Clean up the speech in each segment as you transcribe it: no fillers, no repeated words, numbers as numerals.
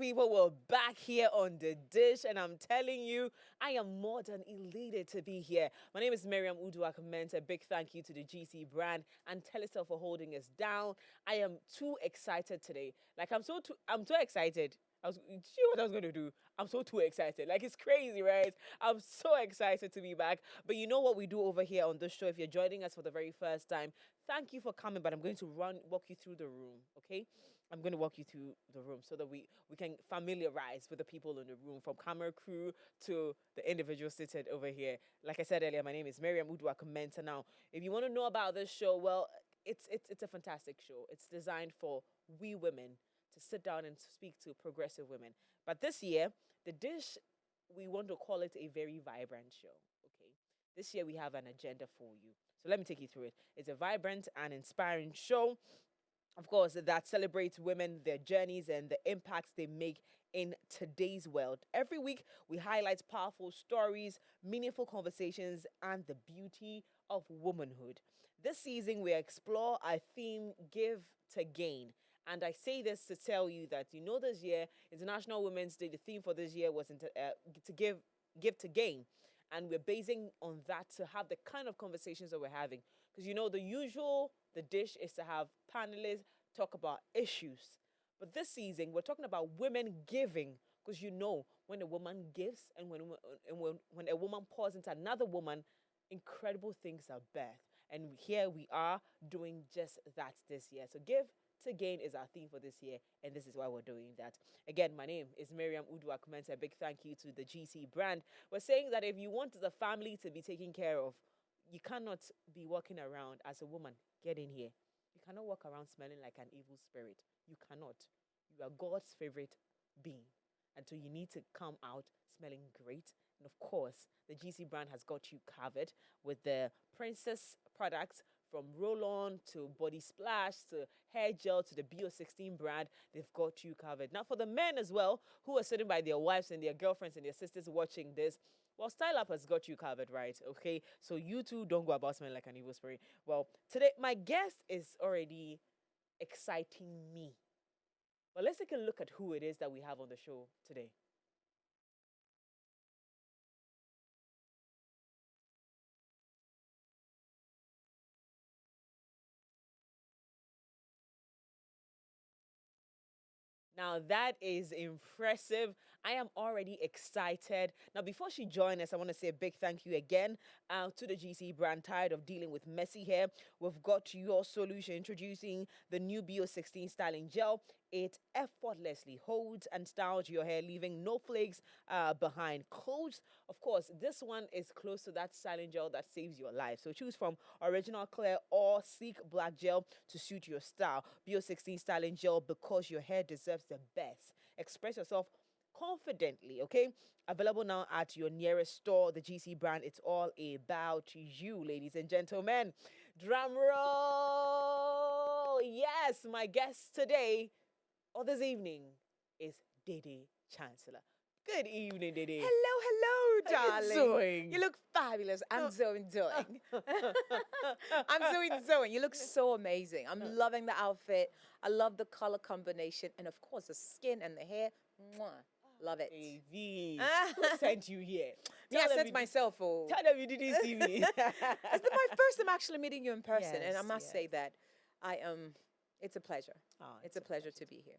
people, we're back here on The Dish, and I'm telling you, I am more than elated to be here. My name is Miriam Mensah. A big thank you to the GC brand and Telesel for holding us down. I am too excited today. Like, I'm too excited. See what I was going to do? I'm too excited. Like, it's crazy, right? I'm so excited to be back. But you know what we do over here on this show? If you're joining us for the very first time, thank you for coming, but I'm going to walk you through the room, okay? I'm going to walk you through the room so that we can familiarize with the people in the room, from camera crew to the individual seated over here. Like I said earlier, my name is Miriam Mensah. Now, if you want to know about this show, well, it's a fantastic show. It's designed for we women to sit down and speak to progressive women. But this year, The Dish, we want to call it a very vibrant show, okay? This year, we have an agenda for you. So let me take you through it. It's a vibrant and inspiring show, of course, that celebrates women, their journeys, and the impacts they make in today's world. Every week, we highlight powerful stories, meaningful conversations, and the beauty of womanhood. This season, we explore our theme, Give to Gain. And I say this to tell you that, this year, International Women's Day, the theme for this year was to give to gain. And we're basing on that to have the kind of conversations that we're having. Because, the dish is to have panelists talk about issues. But this season, we're talking about women giving. Because, when a woman gives and when a woman pours into another woman, incredible things are birthed. And here we are doing just that this year. So Give to Gain is our theme for this year, and this is why we're doing that. Again, my name is Miriam Mensah. A big thank you to the GC brand. We're saying that if you want the family to be taken care of, you cannot be walking around as a woman. Get in here. You cannot walk around smelling like an evil spirit. You cannot. You are God's favorite being. And so you need to come out smelling great. And of course, the GC brand has got you covered with the Princess products, from roll-on to body splash to hair gel to the BO16 brand. They've got you covered. Now, for the men as well, who are sitting by their wives and their girlfriends and their sisters watching this, well, Style Up has got you covered, right? Okay, so you too don't go about smelling like an evil spirit. Well, today, my guest is already exciting me. But let's take a look at who it is that we have on the show today. Now, that is impressive. I am already excited. Now, before she joins us, I want to say a big thank you again to the GC brand. Tired of dealing with messy hair? We've got your solution, introducing the new BO16 styling gel. It effortlessly holds and styles your hair, leaving no flakes behind. Codes, of course, this one is close to that styling gel that saves your life. So choose from original clear or sleek black gel to suit your style. BO16 styling gel, because your hair deserves the best. Express yourself confidently, okay? Available now at your nearest store. The GC brand, it's all about you, ladies and gentlemen. Drum roll! Yes, my guest today or this evening is Dede Chancelor. Good evening, Dede. Hello, darling. How you doing? You look fabulous. I'm so enjoying. I'm so enjoying. You look so amazing. I'm loving the outfit. I love the color combination. And of course, the skin and the hair. Mwah. Love it. Baby, who sent you here? I sent myself. Oh. Tell them you didn't see me. It's my first time actually meeting you in person. Yes, and I must say that it's a pleasure. Oh, it's a pleasure to be here.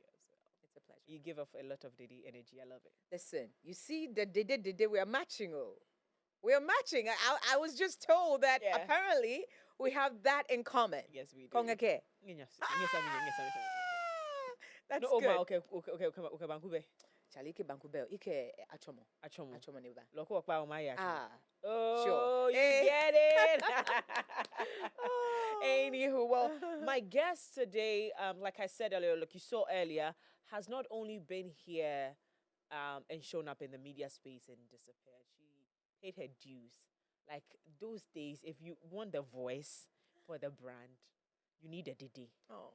It's a pleasure. You give off a lot of Dede energy. I love it. Listen, you see the Dede, we are matching. Oh, we are matching. I was just told that apparently we have that in common. Yes, we do. Kongake. That's no, good. Okay, Vancouver. Chalike Bankubel, Ike Achomo. Niba. Loko pa umaya. Sure. Oh, you get it. Anywho, well, my guest today, like I said earlier, like you saw earlier, has not only been here and shown up in the media space and disappeared. She paid her dues. Like those days, if you want the voice for the brand, you need a Dede. Oh.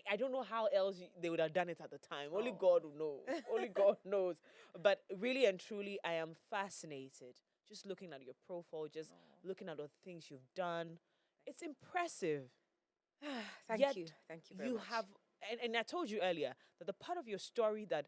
I don't know how else they would have done it at the time. Only God will know. Only God knows. But really and truly, I am fascinated. Just looking at your profile, just looking at the things you've done. It's impressive. Thank you. Thank you very much. You have, and I told you earlier that the part of your story that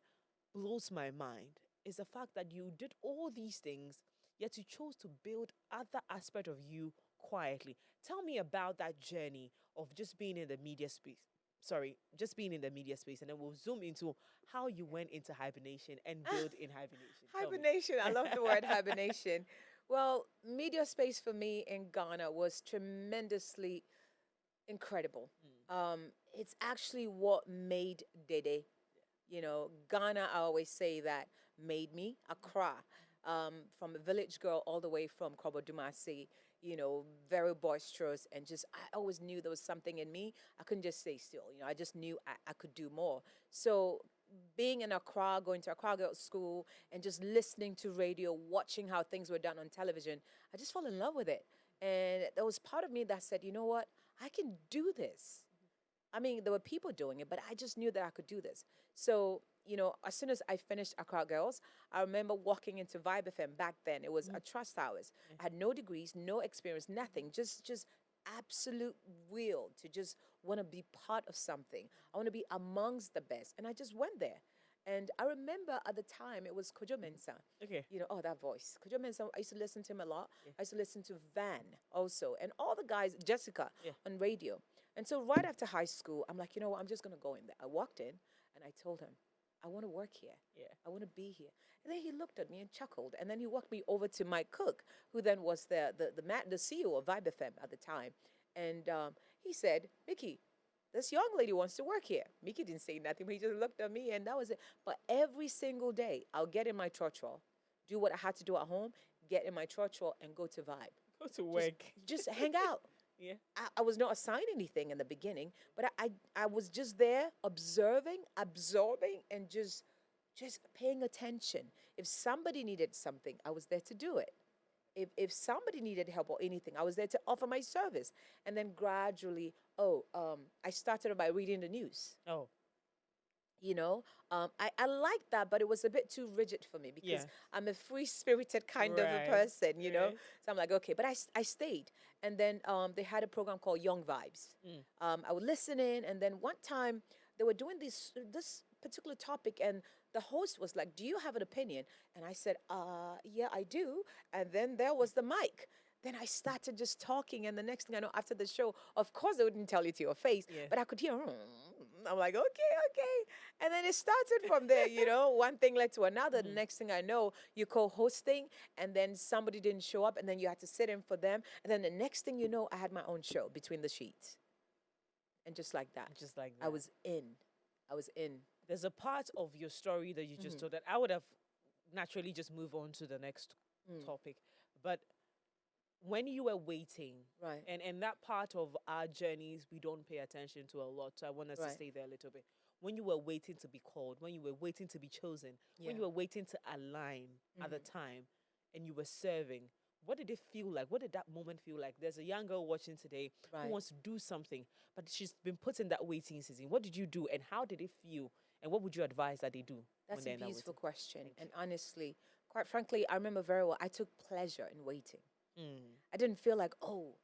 blows my mind is the fact that you did all these things, yet you chose to build other aspect of you quietly. Tell me about that journey of just being in the media space. Sorry, just being in the media space, and then we'll zoom into how you went into hibernation and build in hibernation. Tell me. Hibernation. I love the word hibernation. Well, media space for me in Ghana was tremendously incredible. It's actually what made Dede. Ghana, I always say that made me. Accra, from a village girl all the way from Krobodumasi, very boisterous and just, I always knew there was something in me. I couldn't just stay still. I just knew I could do more. So being in Accra, going to Accra Girls School and just listening to radio, watching how things were done on television, I just fell in love with it. And there was part of me that said, you know what? I can do this. I mean, there were people doing it, but I just knew that I could do this. So, as soon as I finished Accra Girls, I remember walking into Vibe FM back then. It was a trust hours. I had no degrees, no experience, nothing. Just absolute will to just want to be part of something. I want to be amongst the best. And I just went there. And I remember at the time it was Kojo Mensah. Okay. That voice. Kojo Mensah, I used to listen to him a lot. Yeah. I used to listen to Van also. And all the guys, Jessica, Yeah. on radio. And so right after high school, I'm like, you know what, I'm just going to go in there. I walked in and I told him, I want to work here. Yeah. I want to be here. And then he looked at me and chuckled. And then he walked me over to Mike Cook, who then was the CEO of Vibe FM at the time. And he said, Mickey, this young lady wants to work here. Mickey didn't say nothing, but he just looked at me and that was it. But every single day, I'll get in my trotro, do what I had to do at home, get in my trotro and go to Vibe. Go to work. Just hang out. Yeah. I was not assigned anything in the beginning, but I was just there observing, absorbing, and just paying attention. If somebody needed something, I was there to do it. If somebody needed help or anything, I was there to offer my service. And then gradually, I started by reading the news. Oh. I liked that, but it was a bit too rigid for me because I'm a free-spirited kind of a person, Right. So I'm like, okay, but I stayed. And then they had a program called Young Vibes. I would listen in, and then one time they were doing this particular topic, and the host was like, do you have an opinion? And I said, yeah, I do. And then there was the mic. Then I started just talking, and the next thing I know, after the show, of course they wouldn't tell you to your face, but I could hear, I'm like, okay. And then it started from there, one thing led to another. The next thing I know, you're co-hosting, and then somebody didn't show up, and then you had to sit in for them. And then the next thing you know, I had my own show, Between the Sheets. And just like that. Just like that. I was in. There's a part of your story that you just told that I would have naturally just move on to the next topic. But when you were waiting, Right. and that part of our journeys we don't pay attention to a lot, so I want us to Right. stay there a little bit. When you were waiting to be called, when you were waiting to be chosen, when Yeah. you were waiting to align at the time, and you were serving, what did it feel like? What did that moment feel like? There's a young girl watching today Right. who wants to do something, but she's been put in that waiting season. What did you do, and how did it feel, and what would you advise that they do? That's when they're a in that beautiful waiting? question. And honestly, quite frankly, I remember very well, I took pleasure in waiting. Mm. I didn't feel like, all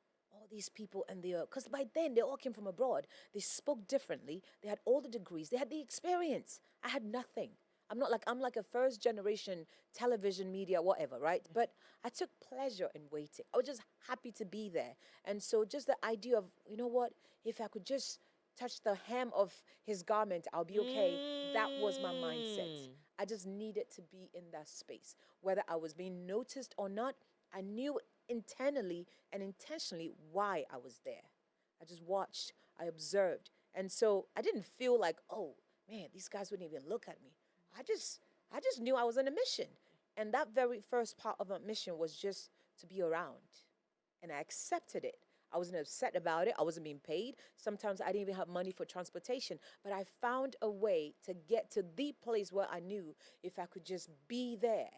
these people and because by then they all came from abroad. They spoke differently. They had all the degrees. They had the experience. I had nothing. I'm like a first generation television media, whatever, right? But I took pleasure in waiting. I was just happy to be there. And so just the idea of, you know what, if I could just touch the hem of his garment, I'll be okay. That was my mindset. I just needed to be in that space. Whether I was being noticed or not, I knew internally and intentionally why I was there. I just watched, I observed. And so I didn't feel like, oh man, these guys wouldn't even look at me. I just knew I was on a mission. And that very first part of my mission was just to be around. And I accepted it. I wasn't upset about it. I wasn't being paid. Sometimes I didn't even have money for transportation. But I found a way to get to the place where I knew if I could just be there,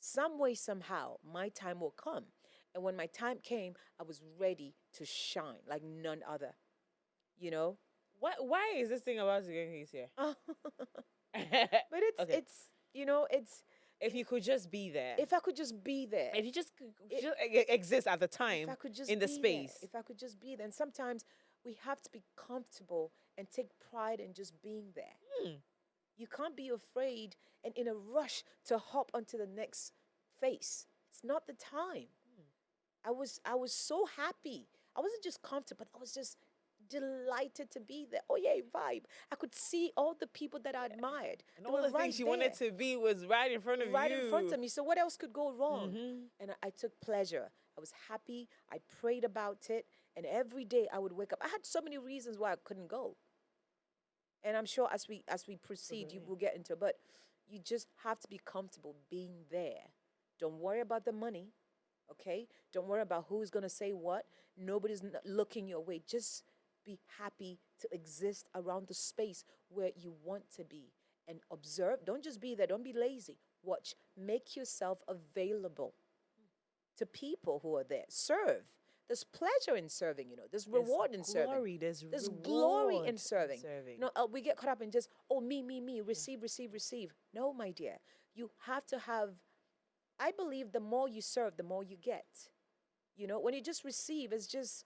some way, somehow, my time will come. And when my time came, I was ready to shine like none other. Why is this thing about to get easier? But Okay. it's If you could just be there. if I could just be there. If you just exist at the time If I could just in the be space. there, if I could just be there. And sometimes we have to be comfortable and take pride in just being there. You can't be afraid and in a rush to hop onto the next face. It's not the time. I was so happy. I wasn't just comfortable, but I was just delighted to be there. Oh yeah, vibe. I could see all the people that I admired. And They all were the right things you there, wanted to be was right in front of right you. in front of me. So what else could go wrong? And I took pleasure. I was happy. I prayed about it, and every day I would wake up. I had so many reasons why I couldn't go, and I'm sure as we proceed, you will get into it. But you just have to be comfortable being there. Don't worry about the money, okay? Don't worry about who's gonna say what. Nobody's looking your way. Just be happy to exist around the space where you want to be and observe. Don't just be there. Don't be lazy. Watch. Make yourself available to people who are there. Serve. There's pleasure in serving, There's reward in serving. There's glory reward in serving. We get caught up in just, oh, me, receive, receive, receive. No, my dear. You have to have, I believe the more you serve, the more you get. When you just receive, it's just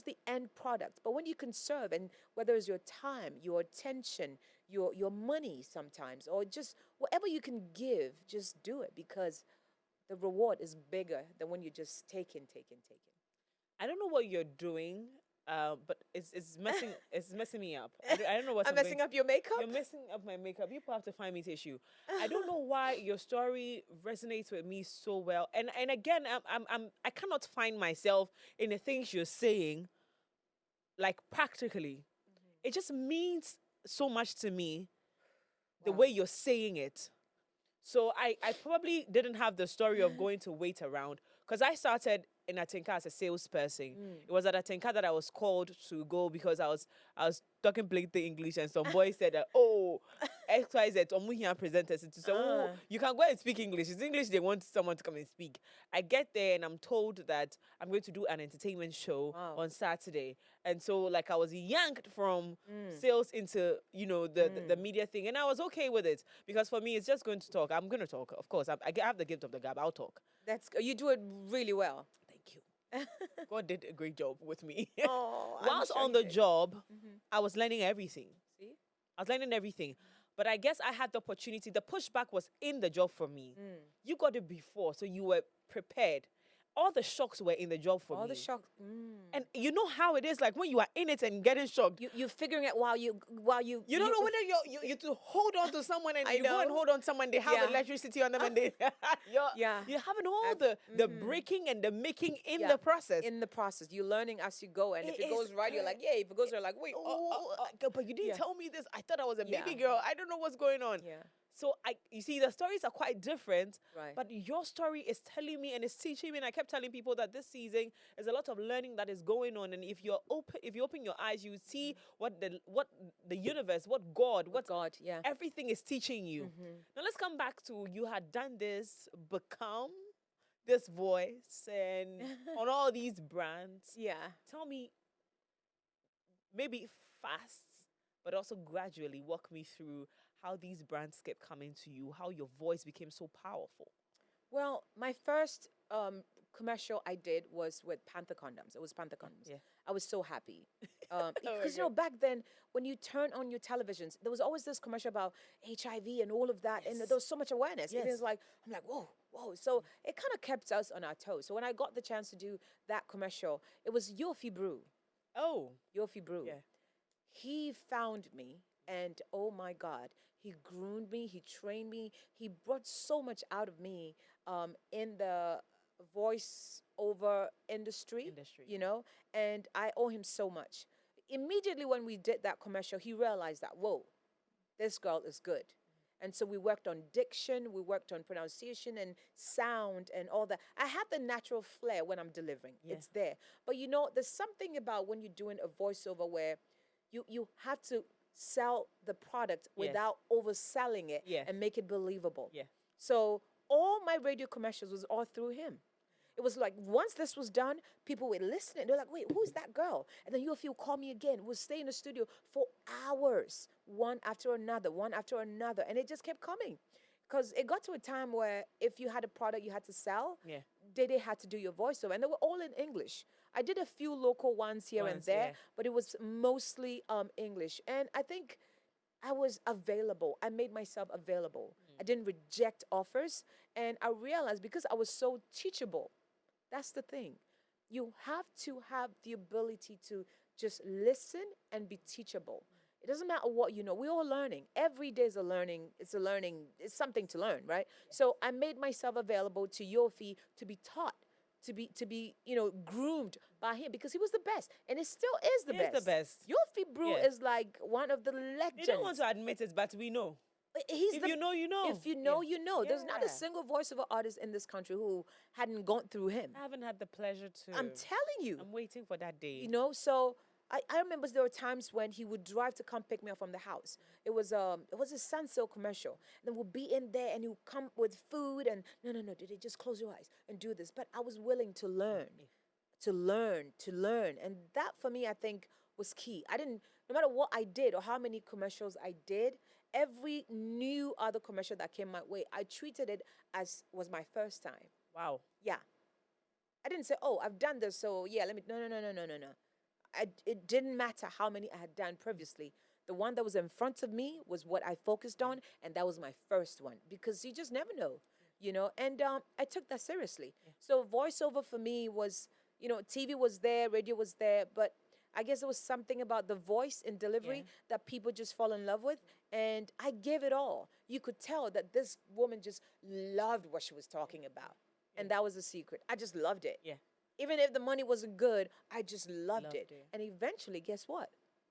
the end product. But when you can serve, and whether it's your time, your attention, your money sometimes, or just whatever you can give, just do it, because the reward is bigger than when you just taking. I don't know what you're doing, but it's messing me up. I don't know what I'm messing up your makeup? You're messing up my makeup. People have to find me tissue. I don't know why your story resonates with me so well. And again, I cannot find myself in the things you're saying, like practically. It just means so much to me, the way you're saying it. So I probably didn't have the story of going to wait around, because I started in Atinka as a salesperson. It was at Atinka that I was called to go because I was talking plain English, and some boy said that, oh, XYZ, Omuhian presenters. And to say, oh, you can go and speak English. It's English they want someone to come and speak. I get there and I'm told that I'm going to do an entertainment show on Saturday. And so like I was yanked from sales into, the media thing. And I was okay with it, because for me, it's just going to talk. I'm going to talk, of course. I have the gift of the gab. I'll talk. You do it really well. Thank you. God did a great job with me. Oh, Whilst sure on the job, I was learning everything. See? I was learning everything. But I guess I had the opportunity. The pushback was in the job for me. You got it before, so you were prepared. All the shocks were in the job for me. All the shocks. And you know how it is, like when you are in it and getting shocked. You're figuring it while you You don't know whether you to hold on to someone, and you go and hold on to someone, they have electricity on them, and they you're having all the breaking and the making in the process. In the process. You're learning as you go, and if it goes right, you're like, yay. If it goes right, like, wait, but you didn't tell me this. I thought I was a baby girl. I don't know what's going on. Yeah. So you see, the stories are quite different, Right. but your story is telling me and it's teaching me. And I kept telling people that this season is a lot of learning that is going on. And if you open your eyes, you see what the universe, what God, everything is teaching you. Now let's come back to, you had done this, become this voice, and on all these brands. Yeah. Tell me, maybe fast, but also gradually walk me through how these brands kept coming to you, how your voice became so powerful. Well, my first commercial I did was with Panther Condoms. It was Panther Condoms. Yeah. I was so happy. Because, back then, when you turn on your televisions, there was always this commercial about HIV and all of that. And there was so much awareness. Yes. It was like, I'm like, whoa. So it kind of kept us on our toes. So when I got the chance to do that commercial, it was Yofi Brew. Oh. Yofi Brew. Yeah. He found me, and oh my God, he groomed me, he trained me, he brought so much out of me in the voice-over industry, and I owe him so much. Immediately when we did that commercial, he realized that, whoa, this girl is good. And so we worked on diction, we worked on pronunciation and sound and all that. I have the natural flair when I'm delivering. Yeah. It's there. But there's something about when you're doing a voiceover where you have to sell the product without overselling it and make it believable. Yeah. So all my radio commercials was all through him. It was like, once this was done, people were listening. They're like, wait, who's that girl? And then you'll call me again. We'll stay in the studio for hours, one after another. And it just kept coming. Because it got to a time where if you had a product you had to sell, Dede had to do your voiceover. And they were all in English. I did a few local ones here and there, but it was mostly English. And I think I was available. I made myself available. I didn't reject offers. And I realized because I was so teachable, that's the thing. You have to have the ability to just listen and be teachable. It doesn't matter what you know. We're all learning. Every day is a learning. It's a learning. It's something to learn, right? So I made myself available to Yofi to be taught, to be groomed by him because he was the best, and it still is the He is best. the best. Yofi Brew Yeah. is like one of the They don't want legends. to admit it, but we know. He's If the you know, you know. if you know, you know. There's not a Yeah. single voiceover artist in this country who hadn't gone through him. I haven't had the pleasure to. I'm telling you. I'm waiting for that day. So I remember there were times when he would drive to come pick me up from the house. It was a Sunsilk commercial. And then we'll be in there and he would come with food and no, did it just close your eyes and do this. But I was willing to learn, to learn, to learn. And that for me I think was key. I didn't no matter what I did or how many commercials I did, every new other commercial that came my way, I treated it as was my first time. Wow. Yeah. I didn't say, "Oh, I've done this, so yeah, let me." No, no, no, no, no, no, no. It didn't matter how many I had done previously. The one that was in front of me was what I focused on, and that was my first one because you just never know. And I took that seriously. So voiceover for me was, TV was there, radio was there, but I guess there was something about the voice and delivery that people just fall in love with, and I gave it all. You could tell that this woman just loved what she was talking about. And that was the secret. I just loved it. Yeah. Even if the money wasn't good, I just loved Loved it. it. And eventually, guess what?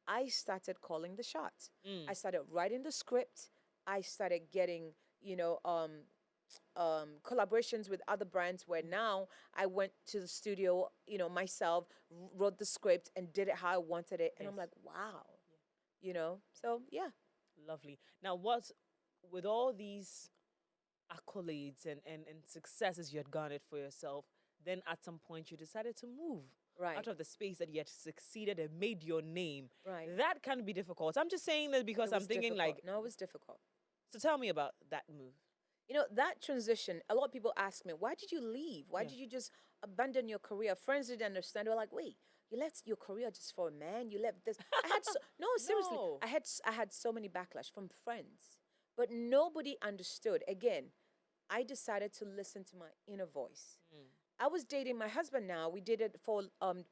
I started calling the shots. Mm. I started writing the script. I started getting, collaborations with other brands where now I went to the studio, myself, wrote the script and did it how I wanted it. And I'm Yes. like, wow. So yeah. Lovely. Now, what with all these accolades and successes you had garnered for yourself, then at some point you decided to move Right. out of the space that you had succeeded and made your name. Right. That can be difficult. I'm just saying that because It I'm was thinking difficult. No, it was difficult. so tell me about that move. That transition, a lot of people ask me, why did you leave? Why Yeah. did you just abandon your career? Friends didn't understand. They were like, wait, you left your career just for a man? You left this. I had no, seriously. No. I had so many backlash from friends, but nobody understood. Again, I decided to listen to my inner voice. I was dating my husband now. We did it for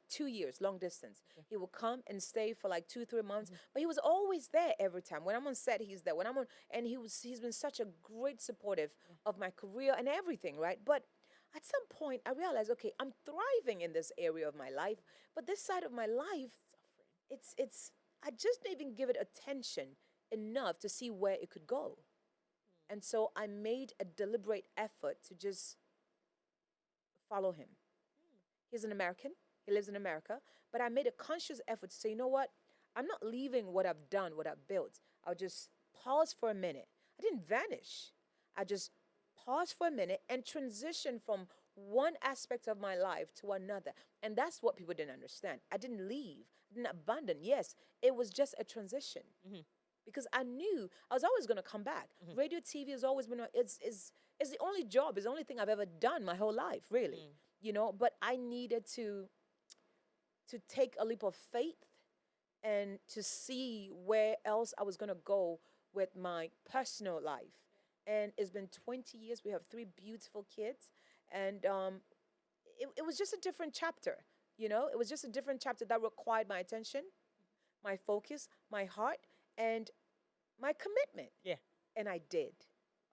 2 years, long distance. He would come and stay for like 2-3 months, but he was always there every time. When I'm on set, he's there. When I'm on, and he's been such a great supportive of my career and everything, right? But at some point, I realized, okay, I'm thriving in this area of my life, but this side of my life, it's I just didn't even give it attention enough to see where it could go. And so I made a deliberate effort to just follow him. He's an American. He lives in America. But I made a conscious effort to say, you know what? I'm not leaving what I've done, what I've built. I'll just pause for a minute. I didn't vanish. I just paused for a minute and transitioned from one aspect of my life to another. And that's what people didn't understand. I didn't leave. I didn't abandon. Yes, it was just a transition. Because I knew I was always going to come back. Radio, TV has always been, it's the only job, it's the only thing I've ever done my whole life, really. But I needed to take a leap of faith and to see where else I was going to go with my personal life. And it's been 20 years. We have 3 beautiful kids. And it was just a different chapter, It was just a different chapter that required my attention, my focus, my heart, and my commitment. Yeah. And I did.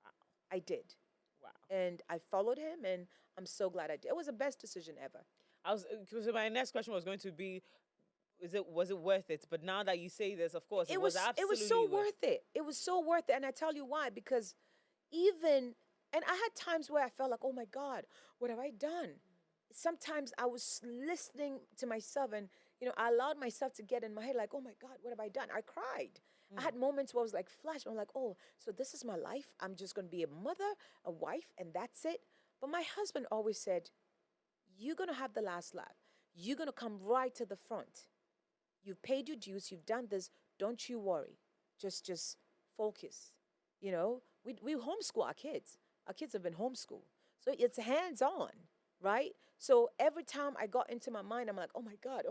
Wow. I did. Wow. And I followed him, and I'm so glad I did. It was the best decision ever. Because my next question was going to be, was it worth it? But now that you say this, of course, it was absolutely it was so worth it. It was so worth it. And I tell you why, because and I had times where I felt like, oh my God, what have I done? Sometimes I was listening to myself and, I allowed myself to get in my head like, oh my God, what have I done? I cried. I had moments where I was like flash. I'm like, oh, so this is my life. I'm just going to be a mother, a wife, and that's it. But my husband always said, you're going to have the last laugh. You're going to come right to the front. You've paid your dues. You've done this. Don't you worry. Just focus. We homeschool our kids. Our kids have been homeschooled. So it's hands-on, right? So every time I got into my mind, I'm like, oh my God,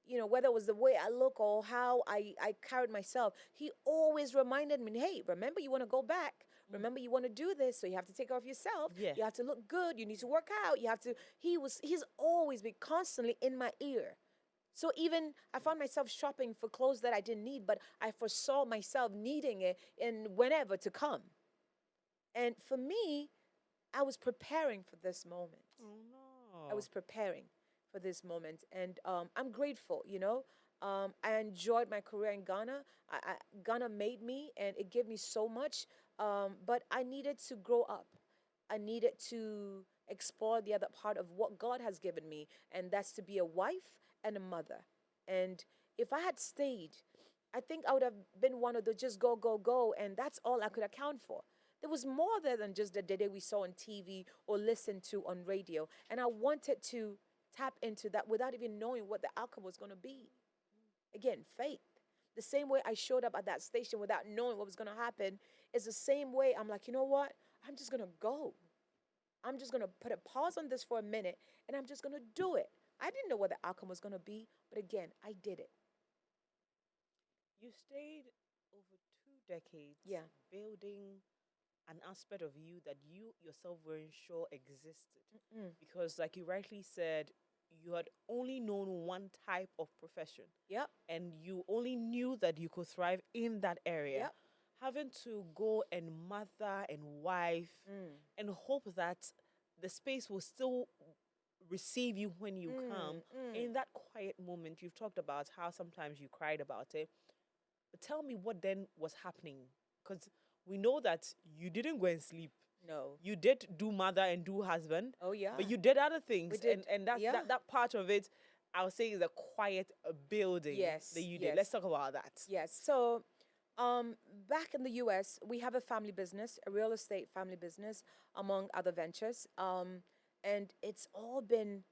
whether it was the way I look or how I carried myself, he always reminded me, hey, remember you want to go back. Remember you want to do this, so you have to take care of yourself. Yeah. You have to look good. You need to work out. You have to, he's always been constantly in my ear. So even I found myself shopping for clothes that I didn't need, but I foresaw myself needing it in whenever to come. And for me, I was preparing for this moment. Oh no. I was preparing for this moment, and I'm grateful. I enjoyed my career in Ghana. Ghana made me, and it gave me so much. But I needed to grow up. I needed to explore the other part of what God has given me, and that's to be a wife and a mother. And if I had stayed, I think I would have been one of the just go, go, go, and that's all I could account for. There was more there than just the Dede we saw on TV or listened to on radio. And I wanted to tap into that without even knowing what the outcome was going to be. Again, faith. The same way I showed up at that station without knowing what was going to happen is the same way I'm like, you know what? I'm just going to go. I'm just going to put a pause on this for a minute, and I'm just going to do it. I didn't know what the outcome was going to be, but again, I did it. You stayed over 2 decades building an aspect of you that you yourself weren't sure existed. Because like you rightly said, you had only known one type of profession. Yep. And you only knew that you could thrive in that area. Yep. Having to go and mother and wife and hope that the space will still receive you when you come. In that quiet moment, you've talked about how sometimes you cried about it. But tell me what then was happening. Because we know that you didn't go and sleep. No. You did do mother and do husband. Oh, yeah. But you did other things. We did. And that's, that part of it, I would say, is a quiet building that you did. Yes. Let's talk about that. Yes. So back in the US, we have a family business, a real estate family business, among other ventures. And it's all been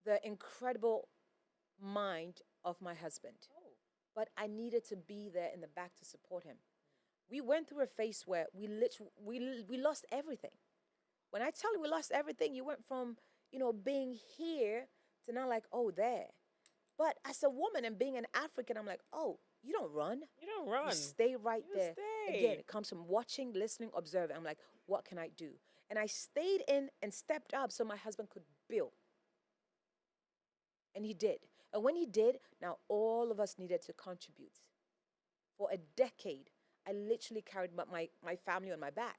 the incredible mind of my husband. But I needed to be there in the back to support him. We went through a phase where we lost everything. When I tell you we lost everything, you went from, being here to now like, oh, there. But as a woman and being an African, I'm like, oh, you don't run. You don't run. You stay right You there. stay. Again, it comes from watching, listening, observing. I'm like, what can I do? And I stayed in and stepped up so my husband could build. And he did. And when he did, now all of us needed to contribute. For a decade, I literally carried my family on my back.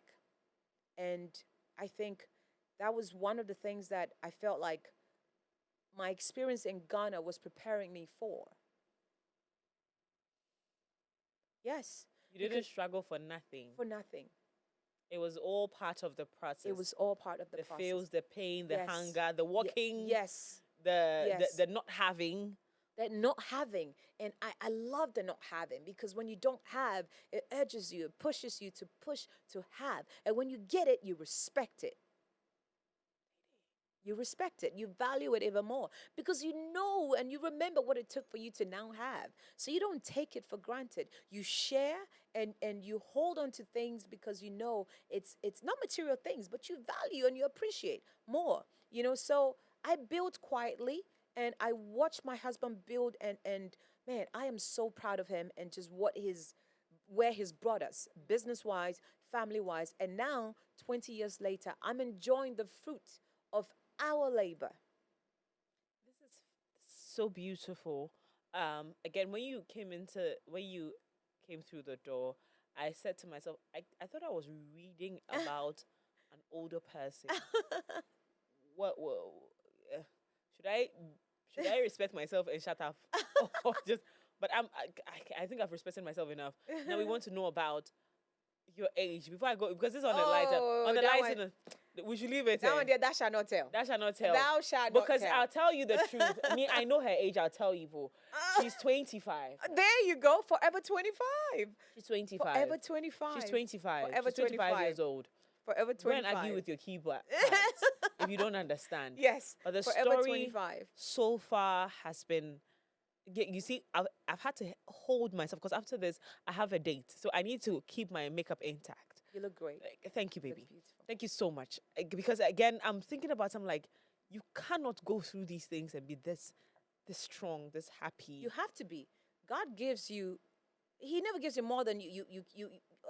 And I think that was one of the things that I felt like my experience in Ghana was preparing me for. Yes. You didn't struggle for nothing. For nothing. It was all part of the process. It was all part of the process. The feels, the pain, the hunger, the walking. Yes. The not having. That not having. And I love the not having, because when you don't have, it urges you, it pushes you to push to have. And when you get it, you respect it. You respect it. You value it even more because you know and you remember what it took for you to now have. So you don't take it for granted. You share and you hold on to things because you know it's not material things, but you value and you appreciate more. So I built quietly and I watched my husband build and man, I am so proud of him and just where he's brought us, business-wise, family-wise. And now, 20 years later, I'm enjoying the fruit of our labor. This is so beautiful. Again, when you came through the door, I said to myself, I thought I was reading about an older person. What should I respect myself and shut up? Or but I think I've respected myself enough. Now we want to know about your age before I go, because this is on the lighter. On the lighter, we should leave it. That one there, that shall not tell. That shall not tell. Thou shalt not because tell. I'll tell you the truth. I know her age. I'll tell you, boo. She's 25. There you go. Forever 25. She's 25. Forever 25. She's 25. Forever She's 25 years old. Forever 25. Go and argue with your keyboard if you don't understand. Yes. But the Forever story 25. so far has been. You see, I've had to hold myself because after this I have a date, so I need to keep my makeup intact. You look great. Thank you, baby. Thank you so much. Because again, I'm thinking about. I'm like, you cannot go through these things and be this this strong, this happy. You have to be. God gives you, he never gives you more than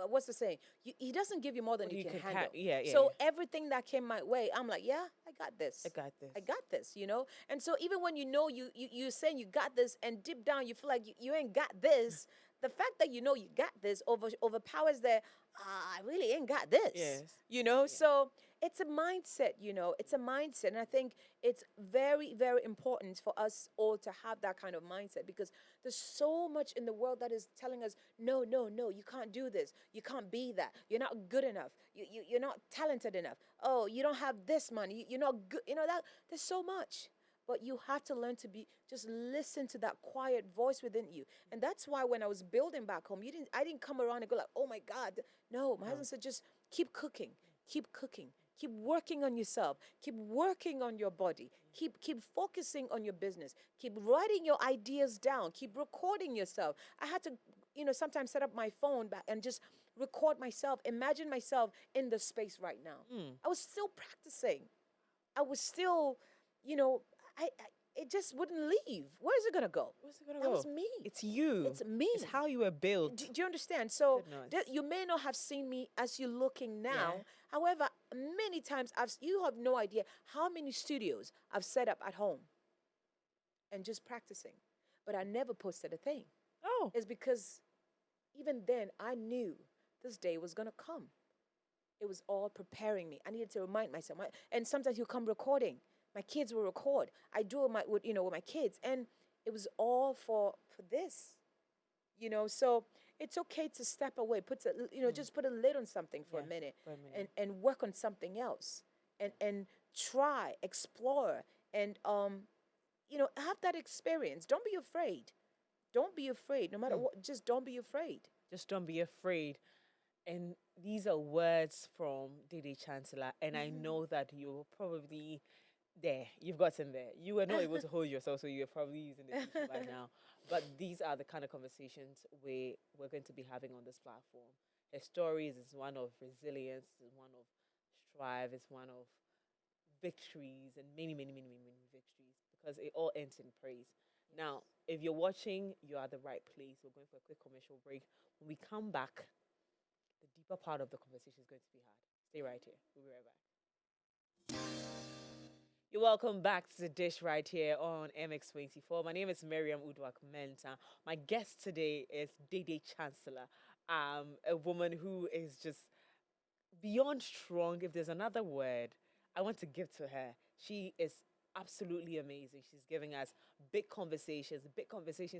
what's the saying? He doesn't give you more than What you you can can handle. yeah, yeah, So yeah. everything that came my way, I'm like, yeah, I got this. I got this. I got this, you know? And so even when you know you're saying you got this and deep down you feel like you ain't got this, the fact that you know you got this overpowers the, I really ain't got this. Yes. You know? So it's a mindset, you know, it's a mindset. And I think it's very, very important for us all to have that kind of mindset because there's so much in the world that is telling us, no, no, no, you can't do this. You can't be that. You're not good enough. You're not talented enough. Oh, you don't have this money. You're not good. You know, that there's so much. But you have to learn to just listen to that quiet voice within you. And that's why when I was building back home, I didn't come around and go like, oh my God. No, my husband said, just keep cooking, keep cooking. Keep working on yourself. Keep working on your body. Keep focusing on your business. Keep writing your ideas down. Keep recording yourself. I had to, sometimes set up my phone back and just record myself. Imagine myself in the space right now. I was still practicing. I was still, I it just wouldn't leave. Where is it gonna go? Where's it gonna That go? was me. It's you. It's me. It's how you were built. Do you understand? So Goodness. you may not have seen me as you're looking now. Yeah. However, many times you have no idea how many studios I've set up at home and just practicing. But I never posted a thing. Oh. It's because even then I knew this day was gonna come. It was all preparing me. I needed to remind myself. And sometimes you come recording. My kids will record. I do it with my kids, and it was all for this, So it's okay to step away. Just put a lid on something for a minute, and work on something else, and try, explore, and have that experience. Don't be afraid. Don't be afraid. No matter what, just don't be afraid. Just don't be afraid. And these are words from Dede Chancelor, and I know that you're probably there. You've gotten there. You were not able to hold yourself, so you're probably using the tissue by now. But these are the kind of conversations we're going to be having on this platform. Her stories is one of resilience, is one of strive, is one of victories, and many, many, many, many, many victories, because it all ends in praise. Now, if you're watching, you're at the right place. We're going for a quick commercial break. When we come back, the deeper part of the conversation is going to be had. Stay right here. We'll be right back. You're welcome back to The Dish right here on MX24. My name is Miriam Mensah. My guest today is Dede Chancelor, a woman who is just beyond strong. If there's another word I want to give to her, she is absolutely amazing. She's giving us big conversations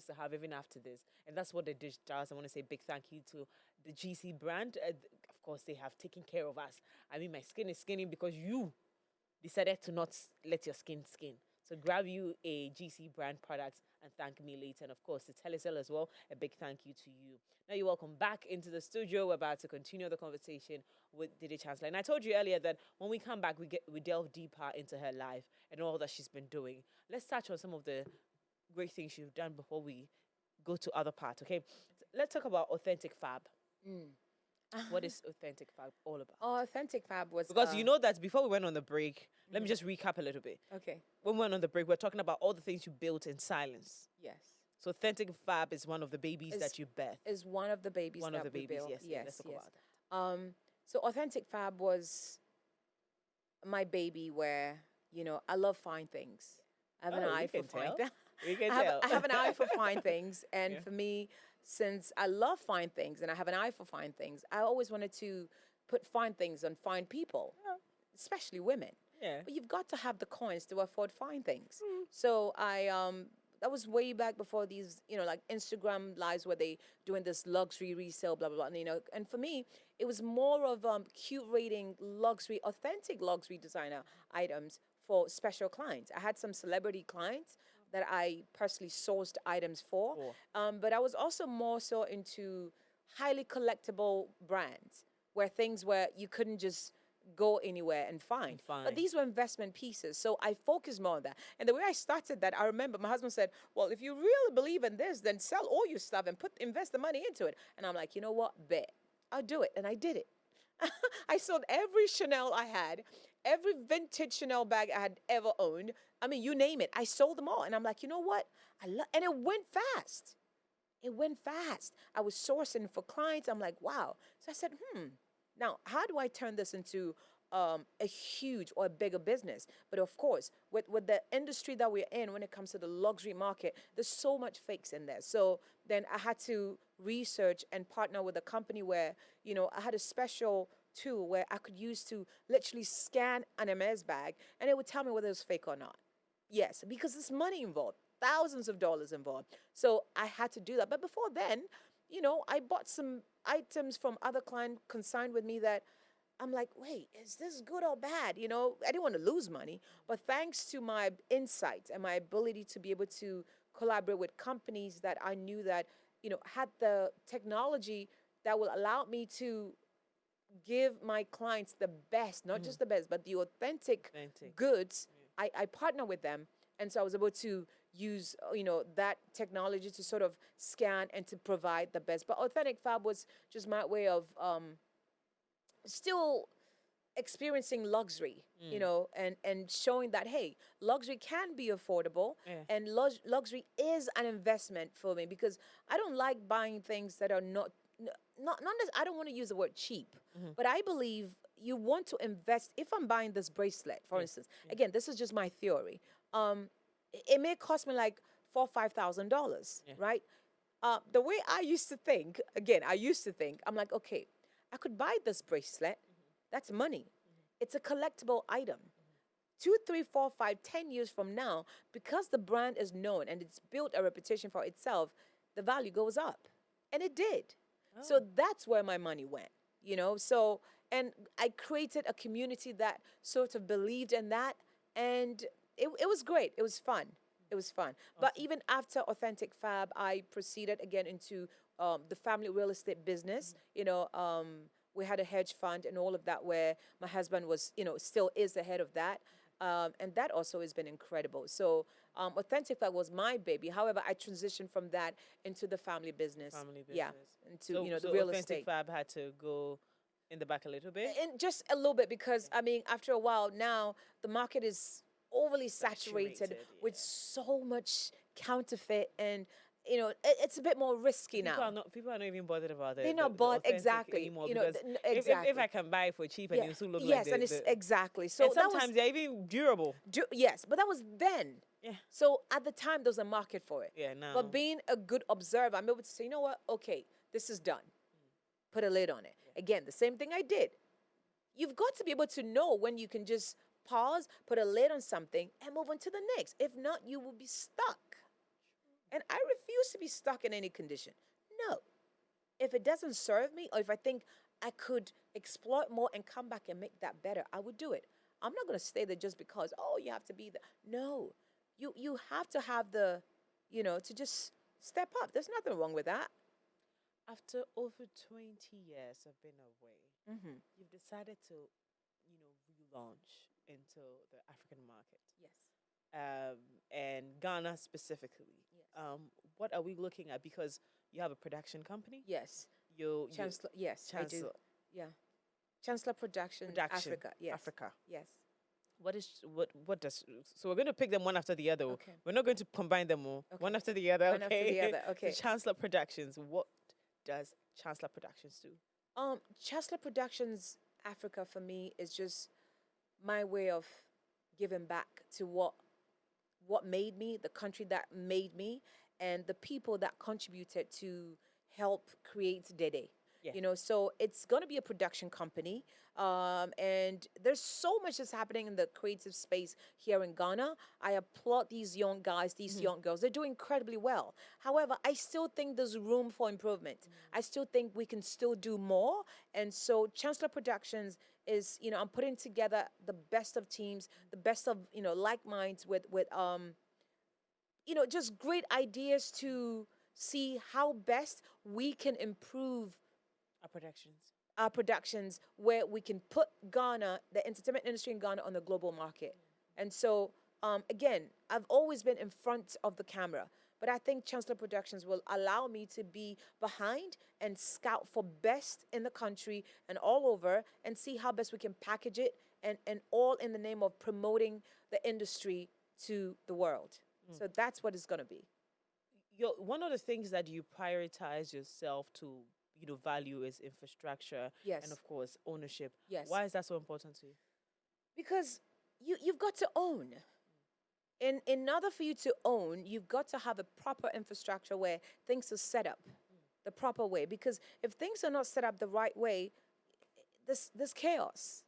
to have even after this. And that's what The Dish does. I want to say big thank you to the GC brand. Of course, they have taken care of us. I mean, my skin is skinny because you decided to not let your skin skin. So grab you a GC brand product and thank me later. And of course, to Telecel as well, a big thank you to you. Now you're welcome back into the studio. We're about to continue the conversation with Dede Chancelor. And I told you earlier that when we come back, we delve deeper into her life and all that she's been doing. Let's touch on some of the great things she's done before we go to other parts, okay? Let's talk about Authentic Fab. What is Authentic Fab all about? Oh, Authentic Fab was... Because you know that before we went on the break, let me just recap a little bit. Okay. When we went on the break, we're talking about all the things you built in silence. Yes. So Authentic Fab is one of the babies that you birthed. Is one of the babies One that of the we babies, built. yes. Let's talk about that. So Authentic Fab was my baby where, I love fine things. I have an eye for fine things. We can tell. I have an eye for fine things. And for me, since I love fine things and I have an eye for fine things, I always wanted to put fine things on fine people, especially women. Yeah. But you've got to have the coins to afford fine things. So that was way back before these, like Instagram lives where they doing this luxury resale, blah, blah, blah. And, and for me, it was more of curating luxury, authentic luxury designer items for special clients. I had some celebrity clients that I personally sourced items for. But I was also more so into highly collectible brands where you couldn't just go anywhere and find. But these were investment pieces. So I focused more on that. And the way I started that, I remember my husband said, well, if you really believe in this, then sell all your stuff and invest the money into it. And I'm like, you know what? Bet. I'll do it. And I did it. I sold every Chanel I had, every vintage Chanel bag I had ever owned. I mean, you name it. I sold them all. And I'm like, you know what? And it went fast. It went fast. I was sourcing for clients. I'm like, wow. So I said, now how do I turn this into a huge or a bigger business? But of course, with the industry that we're in, when it comes to the luxury market, there's so much fakes in there. So then I had to research and partner with a company where, I had a special tool where I could use to literally scan an Hermes bag and it would tell me whether it was fake or not. Yes, because there's money involved, thousands of dollars involved. So I had to do that. But before then, I bought some items from other clients consigned with me that I'm like, wait, is this good or bad? I didn't want to lose money. But thanks to my insight and my ability to be able to collaborate with companies that I knew that, had the technology that will allow me to give my clients the best, not just the best, but the authentic. Goods. I partner with them. And so I was able to use, that technology to sort of scan and to provide the best. But Authentic Fab was just my way of still experiencing luxury, and showing that, hey, luxury can be affordable. And luxury is an investment for me, because I don't like buying things that are not I don't want to use the word cheap, but I believe you want to invest. If I'm buying this bracelet, for instance, again, this is just my theory. It may cost me like $4,000-$5,000, right? The way I used to think, I'm like, okay, I could buy this bracelet. That's money. It's a collectible item. 2, 3, 4, 5, 10 years from now, because the brand is known and it's built a reputation for itself, the value goes up. And it did. So that's where my money went, So, and I created a community that sort of believed in that. And it was great. It was fun. Awesome. But even after Authentic Fab, I proceeded again into the family real estate business. We had a hedge fund and all of that, where my husband was, still is the head of that. And that also has been incredible. So Authentic Fab was my baby. However, I transitioned from that into the family business. Yeah, into, the real Authentic estate. Fab had to go in the back a little bit? And just a little bit, because, I mean, after a while now, the market is overly saturated with so much counterfeit, and it's a bit more risky now. People are not even bothered about it. They're not bothered, exactly. Anymore, exactly. If I can buy it for cheap and you still look yes, like and it's exactly. So and sometimes they're even durable. Yes, but that was then. Yeah. So at the time, there was a market for it. Yeah, now. But being a good observer, I'm able to say, you know what? Okay, this is done. Put a lid on it. Again, the same thing I did. You've got to be able to know when you can just pause, put a lid on something, and move on to the next. If not, you will be stuck. And I refuse to be stuck in any condition. No. If it doesn't serve me, or if I think I could exploit more and come back and make that better, I would do it. I'm not going to stay there just because, you have to be there. No. You have to have the, to just step up. There's nothing wrong with that. After over 20 years of being away, you've decided to, relaunch into the African market. Yes. And Ghana specifically. Yes. What are we looking at? Because you have a production company. Yes. Chancellor. Yes, Chancellor. I do. Yeah. Chancellor Production. Africa. Yes. Africa. Yes. What does, so we're going to pick them one after the other. Okay. We're not going to combine them all. Okay. One after the other. One after the other. Okay. So Chancellor Productions. What does Chancellor Productions do? Chancellor Productions Africa for me is just my way of giving back to what made me, the country that made me, and the people that contributed to help create Dede. Yeah. So it's going to be a production company. And there's so much that's happening in the creative space here in Ghana. I applaud these young guys, these young girls. They're doing incredibly well. However, I still think there's room for improvement. I still think we can still do more. And so Chancellor Productions is, I'm putting together the best of teams, the best of, like minds with just great ideas to see how best we can improve our productions, where we can put Ghana, the entertainment industry in Ghana, on the global market. And so, again, I've always been in front of the camera, But I think Chancellor Productions will allow me to be behind and scout for best in the country and all over and see how best we can package it and all in the name of promoting the industry to the world. So that's what it's going to be. One of the things that you prioritize yourself to, value is infrastructure Yes. and of course ownership. Yes. Why is that so important to you? Because you've got to own. In order for you to own, you've got to have a proper infrastructure where things are set up the proper way. Because if things are not set up the right way, there's chaos.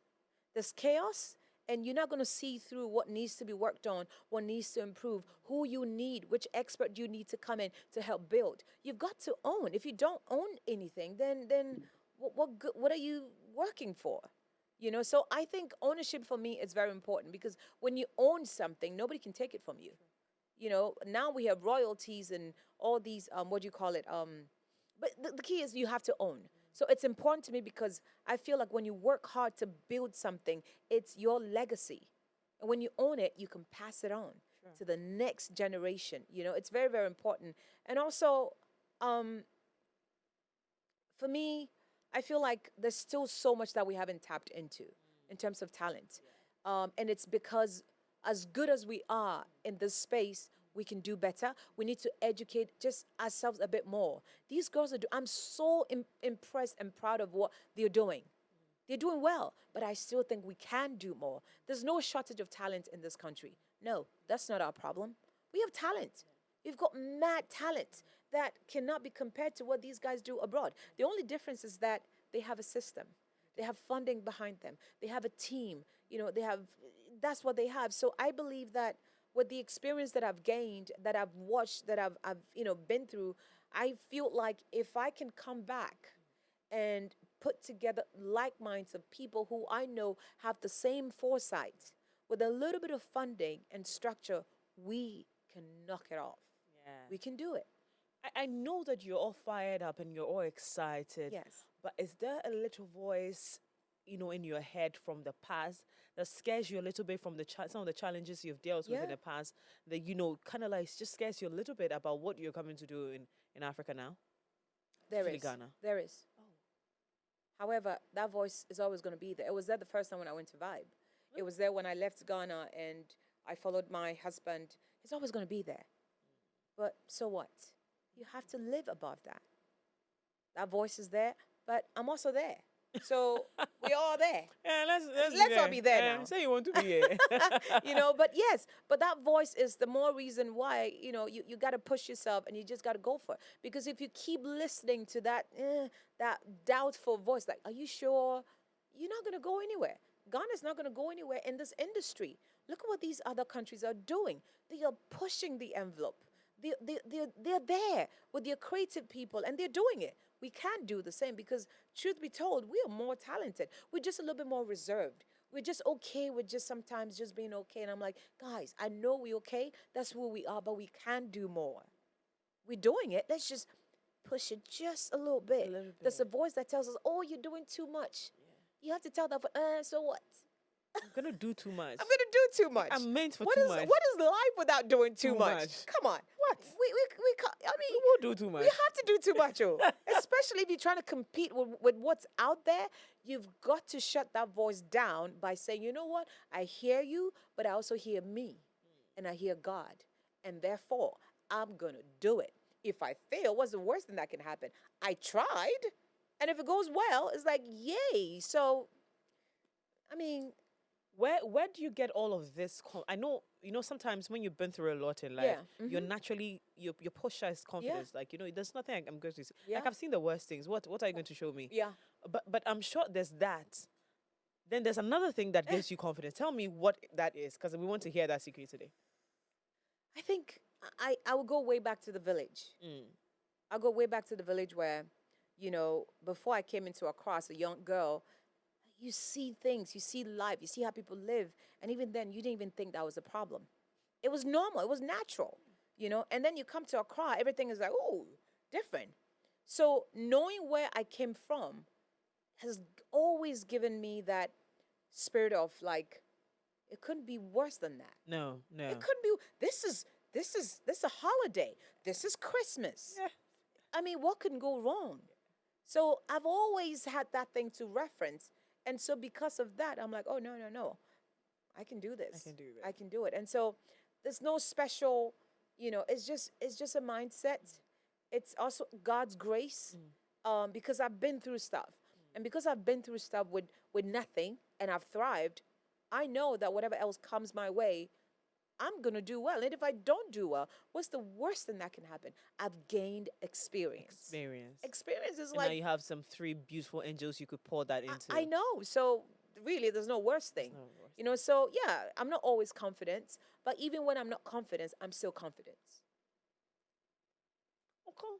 There's chaos, and you're not going to see through what needs to be worked on, what needs to improve, who you need, which expert you need to come in to help build. You've got to own. If you don't own anything, then what are you working for? So I think ownership for me is very important, because when you own something, nobody can take it from you. Now we have royalties and all these, what do you call it? But the key is you have to own. So it's important to me, because I feel like when you work hard to build something, it's your legacy. And when you own it, you can pass it on to the next generation. It's very, very important. And also, for me, I feel like there's still so much that we haven't tapped into in terms of talent. And it's because as good as we are in this space, we can do better. We need to educate just ourselves a bit more. These girls I'm so impressed and proud of what they're doing. They're doing well, but I still think we can do more. There's no shortage of talent in this country. No, that's not our problem. We have talent. We've got mad talent that cannot be compared to what these guys do abroad. The only difference is that they have a system. They have funding behind them. They have a team. That's what they have. So I believe that with the experience that I've gained, that I've watched, that I've been through, I feel like if I can come back and put together like minds of people who I know have the same foresight, with a little bit of funding and structure, we can knock it off. Yeah. We can do it. I know that you're all fired up and you're all excited. Yes. But is there a little voice, in your head from the past that scares you a little bit from some of the challenges you've dealt with in the past, that, kind of like just scares you a little bit about what you're coming to do in Africa now? There Especially is. Ghana. There is. However, that voice is always going to be there. It was there the first time when I went to Vibe. It was there when I left Ghana and I followed my husband. It's always going to be there. But so what? You have to live above that. That voice is there, but I'm also there. So we're all there. Yeah, let's all be there now. Say you want to be here. But yes, but that voice is the more reason why, you got to push yourself and you just got to go for it. Because if you keep listening to that doubtful voice, like, are you sure? You're not going to go anywhere. Ghana's not going to go anywhere in this industry. Look at what these other countries are doing. They are pushing the envelope. They're there with their creative people, and they're doing it. We can't do the same, because truth be told, we are more talented. We're just a little bit more reserved. We're just okay with just sometimes just being okay. And I'm like, guys, I know we're okay. That's who we are, but we can do more. We're doing it. Let's just push it just a little bit. There's a voice that tells us, oh, you're doing too much. You have to tell that, so what? I'm going to do too much. I'm going to do too much. I'm meant for what too is, much. What is life without doing too much? Come on. What? We can't, We will do too much. We have to do too much, especially if you're trying to compete with what's out there. You've got to shut that voice down by saying, you know what? I hear you, but I also hear me, and I hear God. And therefore, I'm going to do it. If I fail, what's the worst thing that can happen? I tried, and if it goes well, it's like, yay. So, where do you get all of this? I know, sometimes when you've been through a lot in life, you're naturally, your posture is confidence. Like, there's nothing I'm going to say. Like, I've seen the worst things. What are you going to show me? Yeah. But I'm sure there's that. Then there's another thing that gives you confidence. Tell me what that is, because we want to hear that secret today. I think I will go way back to the village. I'll go way back to the village where, before I came into Accra as a young girl, you see things, you see life, you see how people live. And even then, you didn't even think that was a problem. It was normal. It was natural, And then you come to Accra, everything is like, oh, different. So knowing where I came from has always given me that spirit of like, it couldn't be worse than that. No. It couldn't be. This this is a holiday. This is Christmas. Yeah. I mean, what can go wrong? So I've always had that thing to reference. And so because of that, I'm like, oh no, no, no. I can do this. I can do I this. can do it. And so there's no special, it's just a mindset. It's also God's grace. Because I've been through stuff. And because I've been through stuff with nothing and I've thrived, I know that whatever else comes my way, I'm gonna do well. And if I don't do well, what's the worst thing that can happen? I've gained experience. Experience. Experience is And now like you have some three beautiful angels you could pour that into. I know. So really, there's no worse thing. no worse So yeah, I'm not always confident, but even when I'm not confident, I'm still confident. Okay.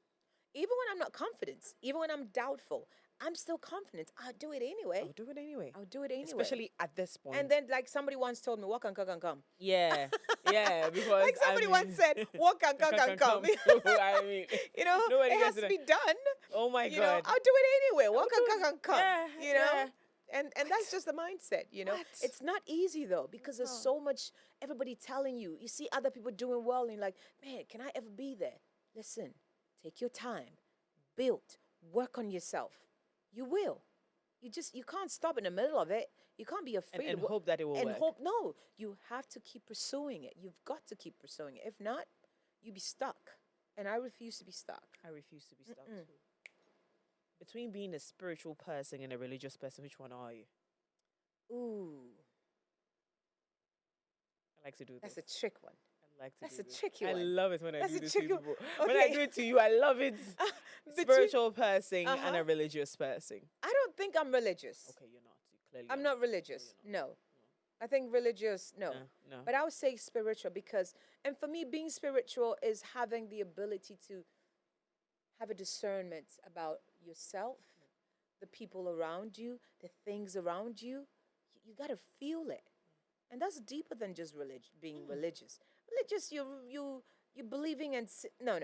Even when I'm not confident, even when I'm doubtful, I'm still confident. I'll do it anyway. I'll do it anyway. I'll do it anyway. Especially at this point. And then, like somebody once told me, walk and come. yeah, yeah, because Like somebody once said, walk and come. I mean, nobody it has gets to it. be done. Oh my I'll God. do it anyway. Walk and come. Yeah, yeah. And that's just the mindset. What? It's not easy though because there's so much everybody telling you. You see other people doing well, and you're like, man, can I ever be there? Listen, take your time, build, work on yourself. You will. You can't stop in the middle of it. You can't be afraid And of hope that it will and work. hope. No, you have to keep pursuing it. You've got to keep pursuing it. If not, you'll be stuck. And I refuse to be stuck. I refuse to be stuck too. Between being a spiritual person and a religious person, which one are you? Ooh, I like to do that's this. a trick one. I like to That's do a this. tricky I one. love it when I That's do a this to tricky- people. When I okay. do it to you, I love it. Between- Spiritual person and Uh-huh. a religious person. I don't think I'm religious. Okay, you're not. You clearly I'm are. not religious. you're No. I think religious, no. No. But I would say spiritual and for me, being spiritual is having the ability to have a discernment about yourself, the people around you, the things around you. You got to feel it. And that's deeper than just being religious. Religious, you believing and no.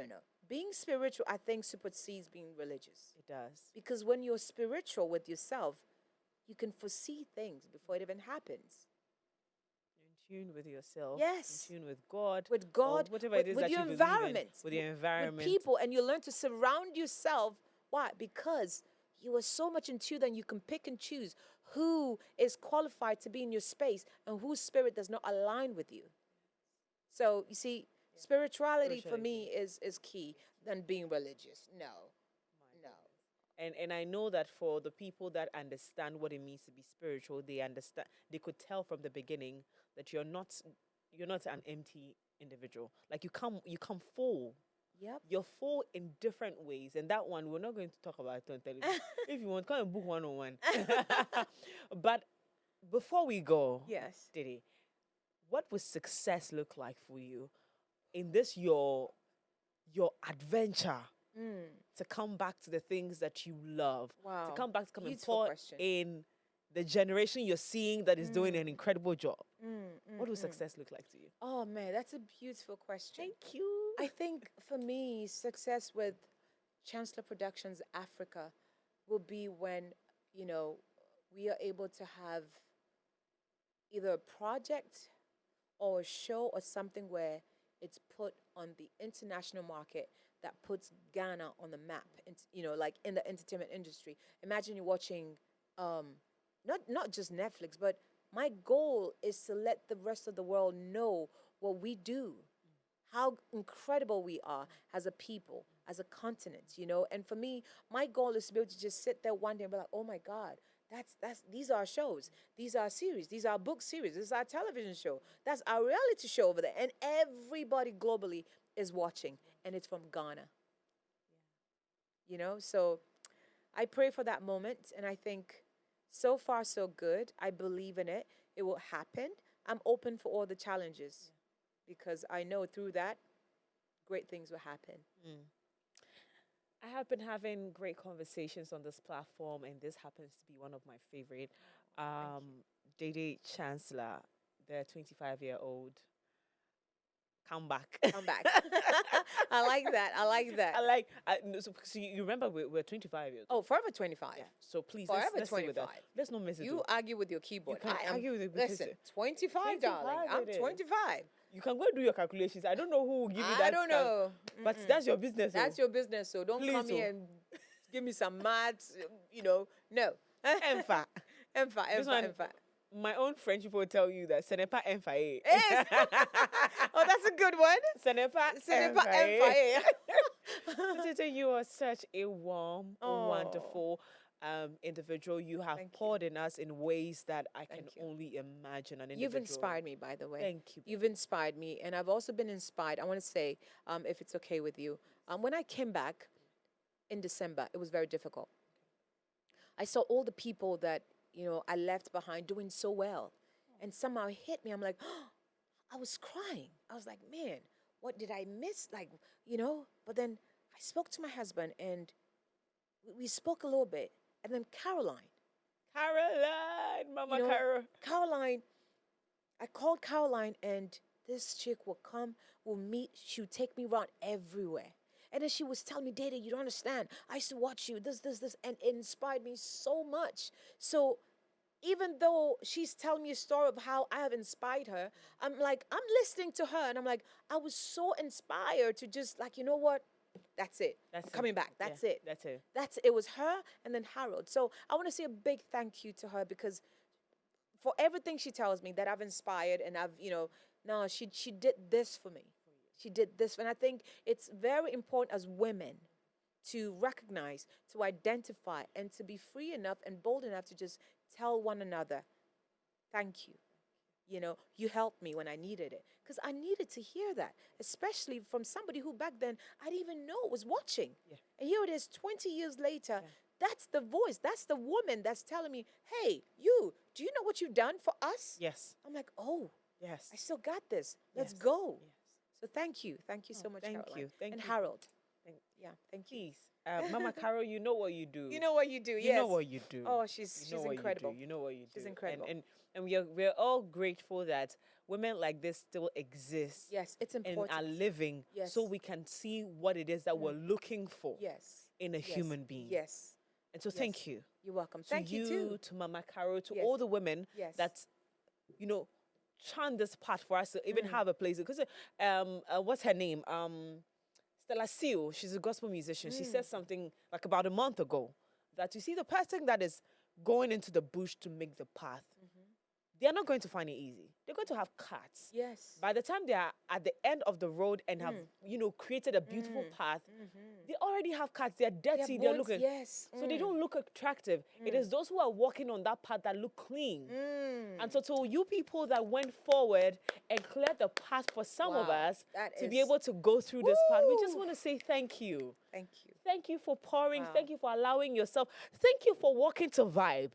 Being spiritual, I think, supersedes being religious. It does. Because when you're spiritual with yourself, you can foresee things before it even happens. You're in tune with yourself. Yes. In tune with God. With or God, whatever it is with that your you believe in, environment, with your environment. with people, and you learn to surround yourself. Why? Because you are so much in tune that you can pick and choose who is qualified to be in your space and whose spirit does not align with you. So you see, spirituality for me is key than being religious. No. And I know that for the people that understand what it means to be spiritual, they understand. They could tell from the beginning that you're not an empty individual. Like you come full. Yep. You're full in different ways, and that one we're not going to talk about it on television. If you want, come and book 101. But before we go, Yes. Dede, what would success look like for you in this your adventure? To come back to the things that you love. Wow. To come back to come and Beautiful pour question. in the generation you're seeing that is doing an incredible job. What would success look like to you? Oh man, that's a beautiful question. Thank you. I think for me, success with Chancellor Productions Africa will be when, we are able to have either a project or a show or something where it's put on the international market that puts Ghana on the map, and like in the entertainment industry. Imagine you're watching, not just Netflix, but my goal is to let the rest of the world know what we do, how incredible we are as a people, as a continent, And for me, my goal is to be able to just sit there one day and be like, oh my God, these are our shows, these are our series, these are our book series, this is our television show, that's our reality show over there, and everybody globally is watching, and it's from Ghana. So I pray for that moment, and I think so far so good. I believe in it. It will happen. I'm open for all the challenges because I know through that, great things will happen. I have been having great conversations on this platform, and this happens to be one of my favorite. Dede Chancelor, the 25-year-old come back. Come back. I like that. I like that. No, so you remember we're 25 years Oh, old. forever 25. Yeah. So please, Forever let's stay with 25. that. Let's not mess it You up. argue with your keyboard. You can I am, argue with it because listen, 25, darling. 25 I'm it is. 25. You can go do your calculations. I don't know who will give you that. I don't know. But that's your business. That's your business. So don't Please, come here and give me some maths, No. Enfa. This one- Enfa. My own French people will tell you that Senepa Enfa. Yes. Oh, that's a good one. Senepa Senepa Enfa. Enfa. Tete, you are such a warm, Oh. wonderful individual. You have Thank you. poured in us in ways that I can Thank you. only imagine. An You've individual. inspired me, by the way. Thank you. You've inspired me, and I've also been inspired. I want to say, if it's okay with you, when I came back in December, it was very difficult. I saw all the people that I left behind doing so well, and somehow it hit me. I'm like, I was crying. I was like, man, what did I miss? But then I spoke to my husband, and we spoke a little bit, and then Caroline, Mama you know, Carol. Caroline, I called Caroline, and this chick will come, we'll meet, she would take me around everywhere. And then she was telling me, Dede, you don't understand. I used to watch you, this, and it inspired me so much. So even though she's telling me a story of how I have inspired her, I'm listening to her, and I'm like, I was so inspired to just you know what? That's it. I'm coming back. That's it. That's it. It was her and then Harold. So I want to say a big thank you to her, because for everything she tells me that I've inspired, and I've, no, she did this for me. She did this. And I think it's very important as women to recognize, to identify, and to be free enough and bold enough to just tell one another, thank you. You helped me when I needed it. Because I needed to hear that, especially from somebody who back then I didn't even know was watching. Yeah. And here it is 20 years later. Yeah. That's the voice. That's the woman that's telling me, hey, do you know what you've done for us? Yes. I'm like, oh, yes. I still got this. Let's Yes. go. Yes. So thank you. Thank you so much, thank Caroline. you. Thank and you. Harold. Thank you. Please. Mama Carol, you know what you do. You know what you do, You know what you do. Oh, she's incredible. You know what you do. She's incredible. And we're all grateful that women like this still exist. Yes, it's And important. are living, Yes. so we can see what it is that we're looking for Yes. in a Yes. human being. Yes. And so thank you. You're welcome. To Thank you too. to Mama Carol, to Yes. all the women Yes. that, chant this path for us to even have a place. Because what's her name? Stella Seal, she's a gospel musician. She said something like about a month ago that you see the person that is going into the bush to make the path, they're not going to find it easy. They're going to have cuts. Yes. By the time they are at the end of the road and have, created a beautiful path, they already have cuts. They're dirty. They're looking. Yes. So they don't look attractive. It is those who are walking on that path that look clean. And so to you people that went forward and cleared the path for some of Wow, us that to be is- able to go through this path, we just Woo! want to say thank you. Thank you. Thank you for pouring. Wow. Thank you for allowing yourself. Thank you for walking to Vibe.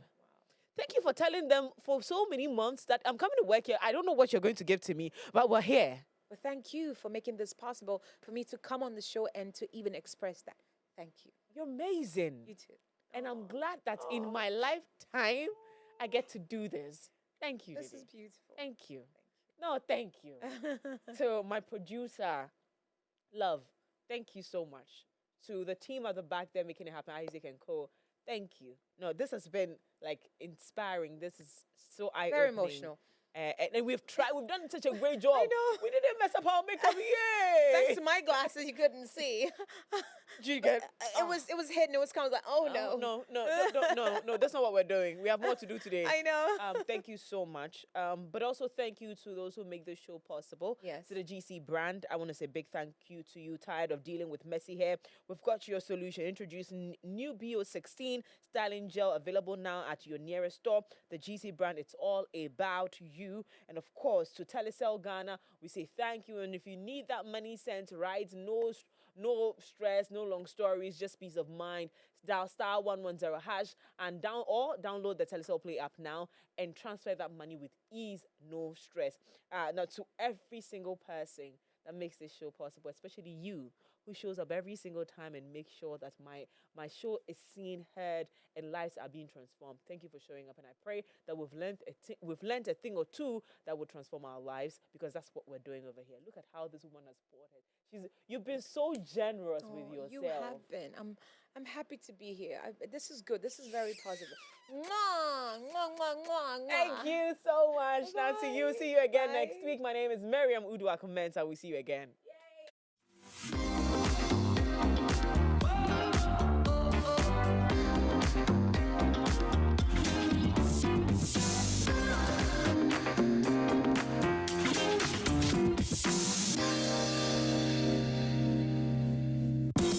Thank you for telling them for so many months that I'm coming to work here. I don't know what you're going to give to me, but we're here. But thank you for making this possible for me to come on the show and to even express that. Thank you. You're amazing. You too. And I'm glad that in my lifetime, I get to do this. Thank you, This Dede. is beautiful. Thank you. No, thank you. To my producer, Love, thank you so much. To the team at the back there making it happen, Isaac and Co. Thank you. No, this has been inspiring. This is so eye-opening. Very emotional. And we've done such a great job. I know. We didn't mess up our makeup. Yay! Thanks to my glasses, you couldn't see. You get, It was hidden. It was kind of like, oh no. No, that's not what we're doing. We have more to do today. I know. Thank you so much. But also thank you to those who make this show possible. Yes. To the GC brand, I want to say big thank you to you. Tired of dealing with messy hair? We've got your solution. Introducing new BO16 styling gel, available now at your nearest store. The GC brand, it's all about you. And of course, to Telecel Ghana, we say thank you. And if you need that money sent right, no stress, no long stories, just peace of mind. Dial *110# and download the Telecel Play app now and transfer that money with ease, no stress. Now to every single person that makes this show possible, especially you who shows up every single time and makes sure that my show is seen, heard, and lives are being transformed. Thank you for showing up, and I pray that we've learned a thing or two that will transform our lives, because that's what we're doing over here. Look at how this woman has poured it. You've been so generous with yourself. You have been. I'm happy to be here. This is good. This is very positive. Mwah, mwah, mwah, mwah, mwah. Thank you so much. Bye. Now to you. See you again Bye. next week. My name is Miriam Mensah. We see you again.